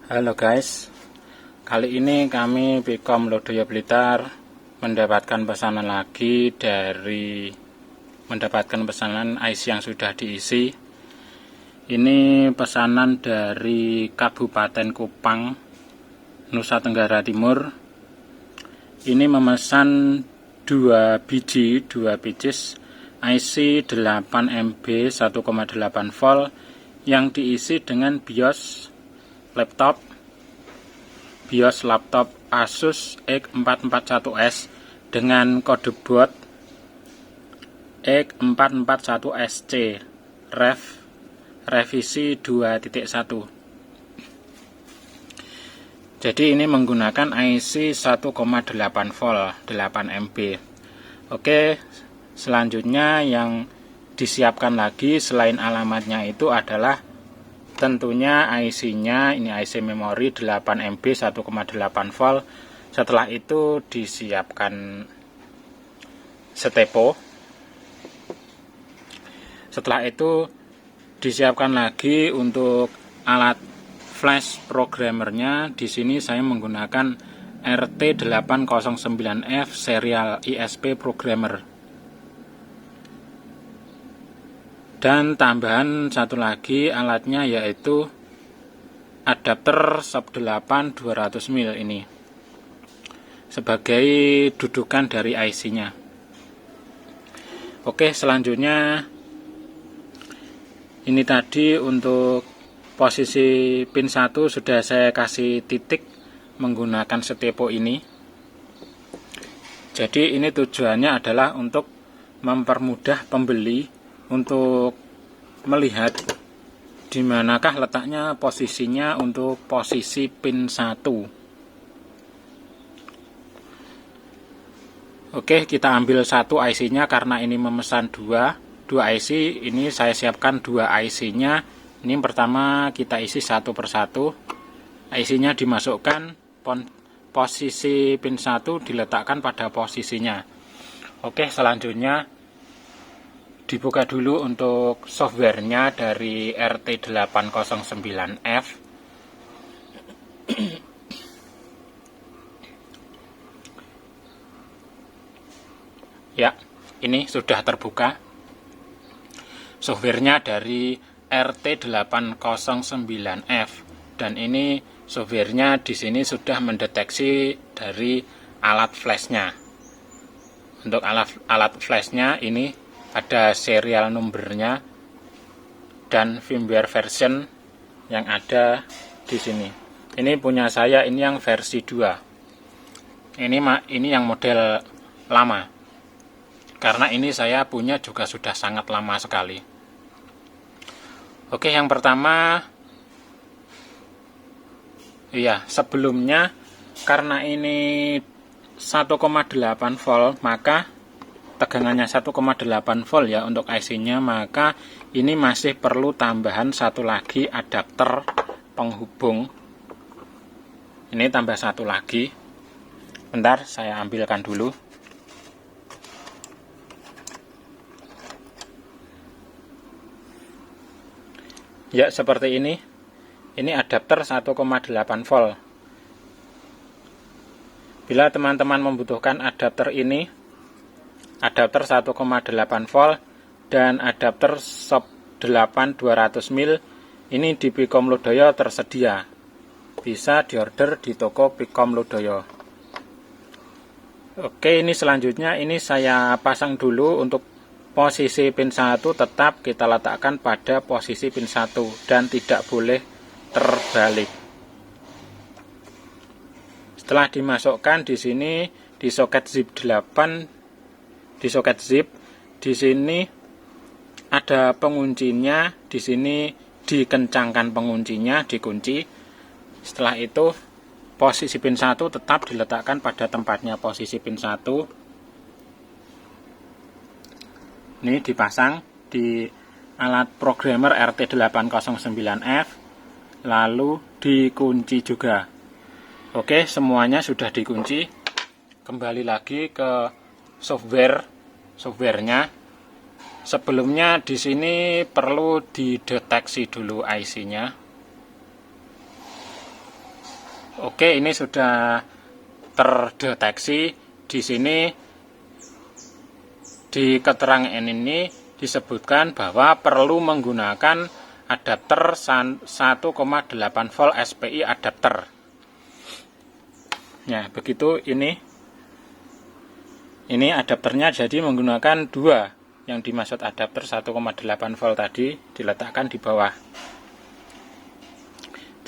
Halo guys, kali ini kami Pikom Lodaya Blitar mendapatkan pesanan IC yang sudah diisi. Ini pesanan dari Kabupaten Kupang, Nusa Tenggara Timur. Ini memesan 2 pieces IC 8MB 1,8 volt yang diisi dengan BIOS laptop Asus X441S dengan kode boot X441SC revisi 2.1. Jadi ini menggunakan IC 1,8 volt 8MB. Oke, selanjutnya yang disiapkan lagi selain alamatnya itu adalah tentunya IC-nya, ini IC memori 8MB 1,8 volt. Setelah itu disiapkan stepo. Setelah itu disiapkan lagi untuk alat flash programmernya. Di sini saya menggunakan RT809F serial ISP programmer. Dan tambahan satu lagi alatnya yaitu adapter sub 8 200 mil ini sebagai dudukan dari IC-nya. Oke, selanjutnya ini tadi untuk posisi pin 1 sudah saya kasih titik menggunakan stepo ini. Jadi ini tujuannya adalah untuk mempermudah pembeli untuk melihat di manakah letaknya posisinya untuk posisi pin 1. Oke, kita ambil satu IC-nya karena ini memesan dua IC. Ini saya siapkan 2 IC-nya. Ini pertama kita isi satu persatu. IC-nya dimasukkan, posisi pin 1 diletakkan pada posisinya. Oke, selanjutnya dibuka dulu untuk softwarenya dari RT809F. Ya, ini sudah terbuka. Softwarenya dari RT809F, dan ini softwarenya di sini sudah mendeteksi dari alat flashnya. Untuk alat flashnya ini ada serial numbernya dan firmware version yang ada di sini. Ini punya saya, ini yang versi 2. Ini yang model lama. Karena ini saya punya juga sudah sangat lama sekali. Oke, yang pertama, sebelumnya karena ini 1,8 volt, maka tegangannya 1,8 volt ya untuk IC-nya, maka ini masih perlu tambahan satu lagi adapter penghubung. Ini tambah satu lagi. Bentar, saya ambilkan dulu. Ya, seperti ini. Ini adapter 1,8 volt. Bila teman-teman membutuhkan adapter ini, adapter 1,8 volt dan adapter sub 8 200 mil, ini di Pikom Lodaya tersedia. Bisa diorder di toko Pikom Lodaya. Oke, ini selanjutnya ini saya pasang dulu. Untuk posisi pin 1 tetap kita letakkan pada posisi pin 1 dan tidak boleh terbalik. Setelah dimasukkan di sini di soket zip 8, di soket zip, di sini ada penguncinya, di sini dikencangkan penguncinya, dikunci. Setelah itu posisi pin 1 tetap diletakkan pada tempatnya posisi pin 1. Ini dipasang di alat programmer RT809F, lalu dikunci juga. Oke, semuanya sudah dikunci. Kembali lagi ke softwarenya. Sebelumnya di sini perlu dideteksi dulu IC-nya. Oke, ini sudah terdeteksi. Di sini di keterangan ini disebutkan bahwa perlu menggunakan adapter 1,8 volt SPI adapter. Ya, begitu ini adapternya, jadi menggunakan dua. Yang dimaksud adapter 1,8 volt tadi diletakkan di bawah.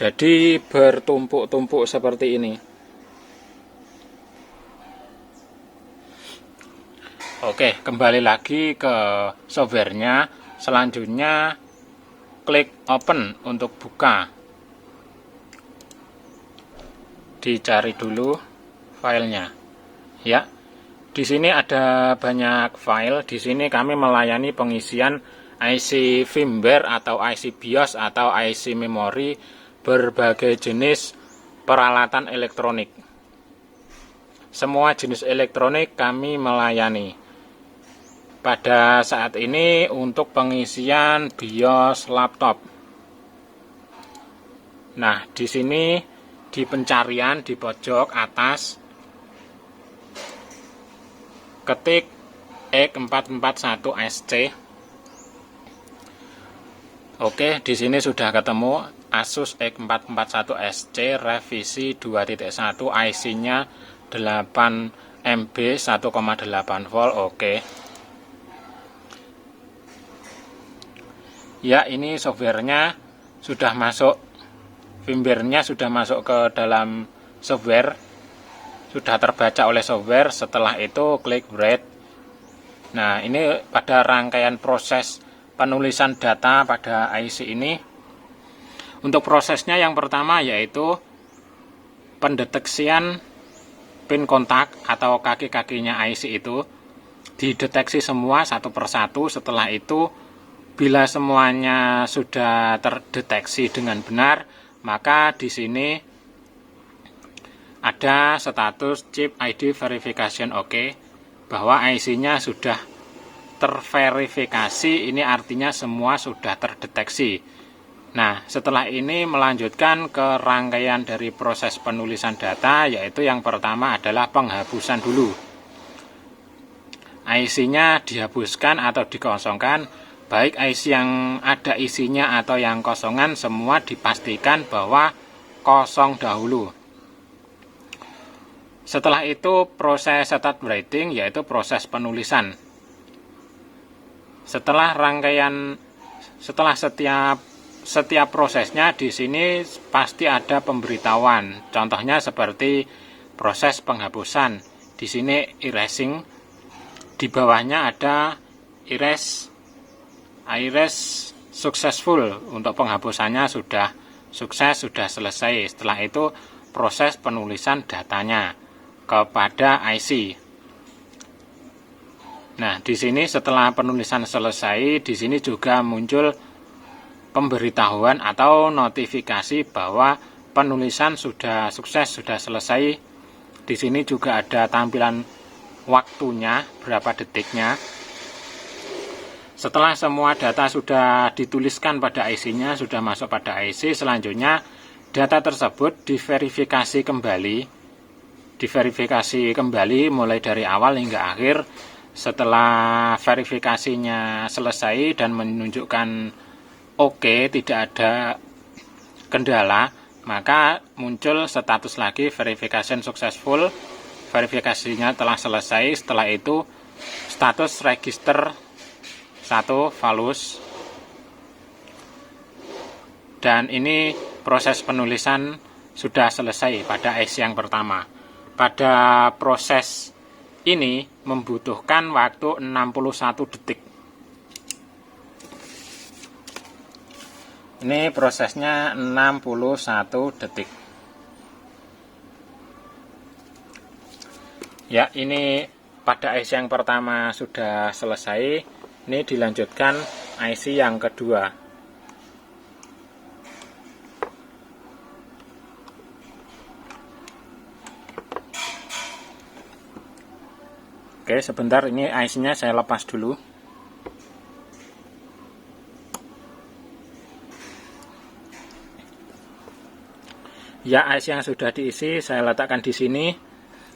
Jadi bertumpuk-tumpuk seperti ini. Oke, kembali lagi ke softwarenya. Selanjutnya klik open untuk buka. Dicari dulu filenya. Ya, di sini ada banyak file. Di sini kami melayani pengisian IC firmware atau IC BIOS atau IC memori berbagai jenis peralatan elektronik. Semua jenis elektronik kami melayani. Pada saat ini untuk pengisian BIOS laptop. Nah, di sini di pencarian di pojok atas ketik X441SC. Oke, di sini sudah ketemu Asus X441SC revisi 2.1, IC-nya 8MB 1,8 volt. Oke. Ya, ini softwarenya sudah masuk, firmware-nya sudah masuk ke dalam software, sudah terbaca oleh software. Setelah itu klik write. Nah, ini pada rangkaian proses penulisan data pada IC ini. Untuk prosesnya yang pertama yaitu pendeteksian pin kontak atau kaki-kakinya IC itu dideteksi semua satu persatu. Setelah itu bila semuanya sudah terdeteksi dengan benar, maka di sini ada status chip ID verification OK, bahwa IC-nya sudah terverifikasi. Ini artinya semua sudah terdeteksi. Nah, setelah ini melanjutkan ke rangkaian dari proses penulisan data, yaitu yang pertama adalah penghapusan dulu. IC-nya dihapuskan atau dikosongkan. Baik IC yang ada isinya atau yang kosongan, semua dipastikan bahwa kosong dahulu. Setelah itu proses start writing, yaitu proses penulisan. Setelah setiap prosesnya di sini pasti ada pemberitahuan. Contohnya seperti proses penghapusan. Di sini erasing, di bawahnya ada erase successful, untuk penghapusannya sudah sukses, sudah selesai. Setelah itu proses penulisan datanya kepada IC. Nah, di sini setelah penulisan selesai, di sini juga muncul pemberitahuan atau notifikasi bahwa penulisan sudah sukses, sudah selesai. Di sini juga ada tampilan waktunya, berapa detiknya. Setelah semua data sudah dituliskan pada IC-nya, sudah masuk pada IC, selanjutnya data tersebut diverifikasi kembali mulai dari awal hingga akhir. Setelah verifikasinya selesai dan menunjukkan OK, tidak ada kendala, maka muncul status lagi verification successful, verifikasinya telah selesai. Setelah itu status register 1 valus, dan ini proses penulisan sudah selesai pada IC yang pertama. Pada proses ini membutuhkan waktu 61 detik. Ini prosesnya 61 detik. Ya, ini pada IC yang pertama sudah selesai. Ini dilanjutkan IC yang kedua. Oke, sebentar, ini IC-nya saya lepas dulu. Ya, IC yang sudah diisi saya letakkan di sini.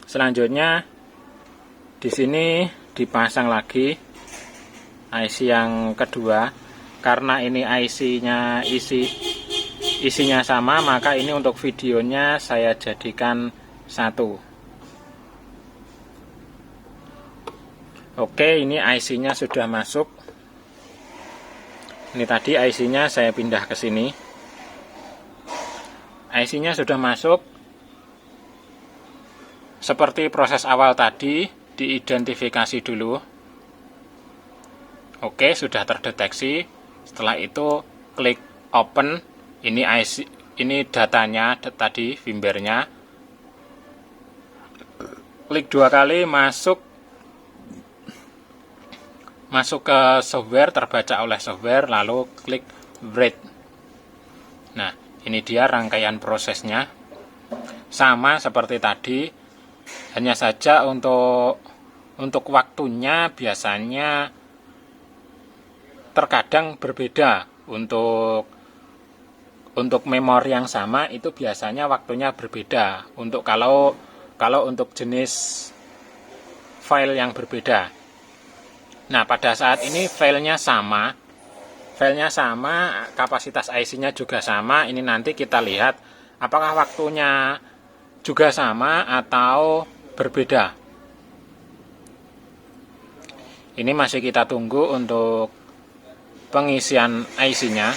Selanjutnya di sini dipasang lagi IC yang kedua. Karena ini isinya sama, maka ini untuk videonya saya jadikan satu. Oke, ini IC-nya sudah masuk. Ini tadi IC-nya saya pindah ke sini. IC-nya sudah masuk. Seperti proses awal tadi, diidentifikasi dulu. Oke, sudah terdeteksi. Setelah itu klik open. Ini IC, ini datanya tadi, firmware-nya. Klik 2 kali, masuk ke software, terbaca oleh software, lalu klik write. Nah, ini dia rangkaian prosesnya. Sama seperti tadi, hanya saja untuk waktunya biasanya terkadang berbeda. Untuk memori yang sama itu biasanya waktunya berbeda. Kalau untuk jenis file yang berbeda. Nah, pada saat ini filenya sama, kapasitas IC-nya juga sama. Ini nanti kita lihat apakah waktunya juga sama atau berbeda. Ini masih kita tunggu untuk pengisian IC-nya.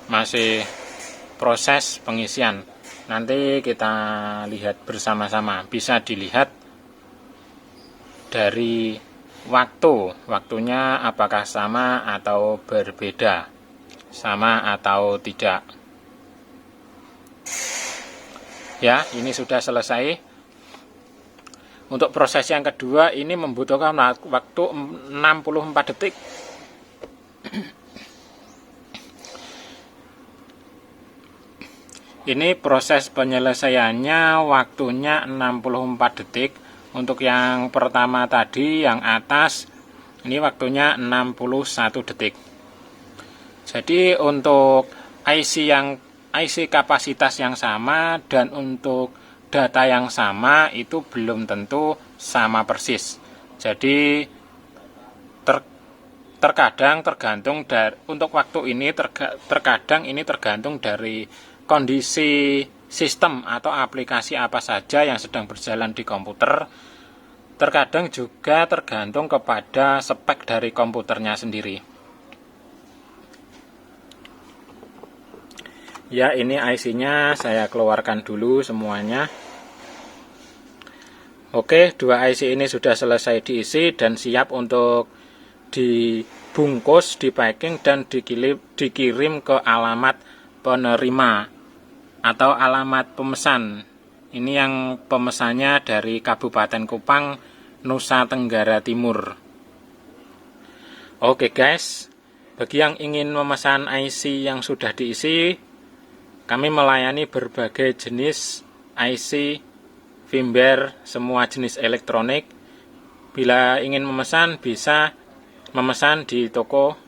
Masih proses pengisian. Nanti kita lihat bersama-sama. Bisa dilihat dari waktunya apakah sama atau berbeda, sama atau tidak. Ya, ini sudah selesai. Untuk proses yang kedua ini membutuhkan waktu 64 detik. Ini proses penyelesaiannya waktunya 64 detik. Untuk yang pertama tadi, yang atas, ini waktunya 61 detik. Jadi untuk IC kapasitas yang sama dan untuk data yang sama itu belum tentu sama persis. Jadi terkadang tergantung untuk waktu ini terkadang ini tergantung dari kondisi sistem atau aplikasi apa saja yang sedang berjalan di komputer. Terkadang juga tergantung kepada spek dari komputernya sendiri. Ya, ini IC-nya saya keluarkan dulu semuanya. Oke, 2 IC ini sudah selesai diisi dan siap untuk dibungkus, dipacking, dan dikirim ke alamat penerima atau alamat pemesan. Ini yang pemesannya dari Kabupaten Kupang, Nusa Tenggara Timur. Oke guys, bagi yang ingin memesan IC yang sudah diisi, kami melayani berbagai jenis IC, firmware, semua jenis elektronik. Bila ingin memesan, bisa memesan di toko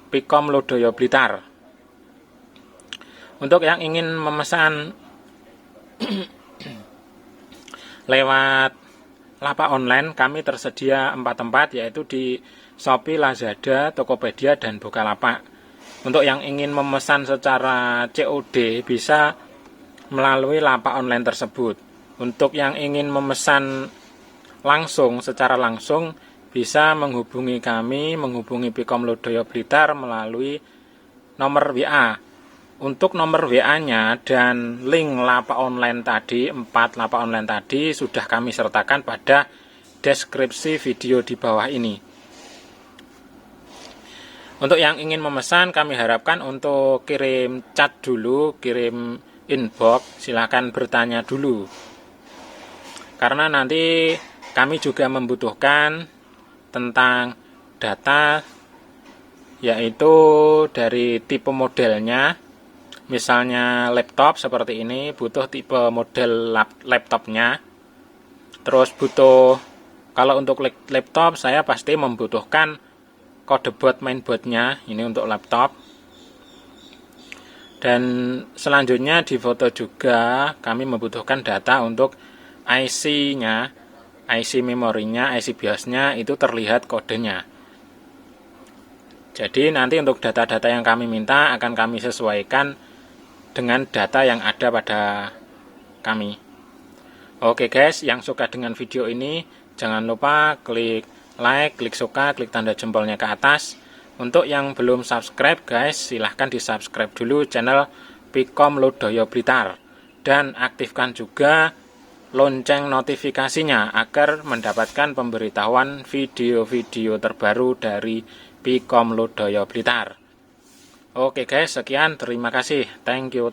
Pikom Lodoyo Blitar. Untuk yang ingin memesan lewat lapak online, kami tersedia 4 tempat, yaitu di Shopee, Lazada, Tokopedia, dan Bukalapak. Untuk yang ingin memesan secara COD, bisa melalui lapak online tersebut. Untuk yang ingin memesan secara langsung, bisa menghubungi kami, menghubungi Pikom Lodoyo Blitar melalui nomor WA. Untuk nomor WA-nya dan link lapak online tadi, 4 lapak online tadi sudah kami sertakan pada deskripsi video di bawah ini. Untuk yang ingin memesan, kami harapkan untuk kirim chat dulu, kirim inbox, silahkan bertanya dulu. Karena nanti kami juga membutuhkan tentang data, yaitu dari tipe modelnya. Misalnya laptop seperti ini, butuh tipe model laptopnya. Terus kalau untuk laptop saya pasti membutuhkan kode boot mainboardnya, ini untuk laptop. Dan selanjutnya di foto juga kami membutuhkan data untuk IC-nya, IC memorinya, IC BIOS-nya itu terlihat kodenya. Jadi nanti untuk data-data yang kami minta akan kami sesuaikan dengan data yang ada pada kami. Oke guys, yang suka dengan video ini jangan lupa klik like, klik suka, klik tanda jempolnya ke atas. Untuk yang belum subscribe guys, silahkan di subscribe dulu channel Pikom Lodaya Blitar. Dan aktifkan juga lonceng notifikasinya agar mendapatkan pemberitahuan video-video terbaru dari Pikom Lodaya Blitar. Oke guys, sekian, terima kasih. Thank you.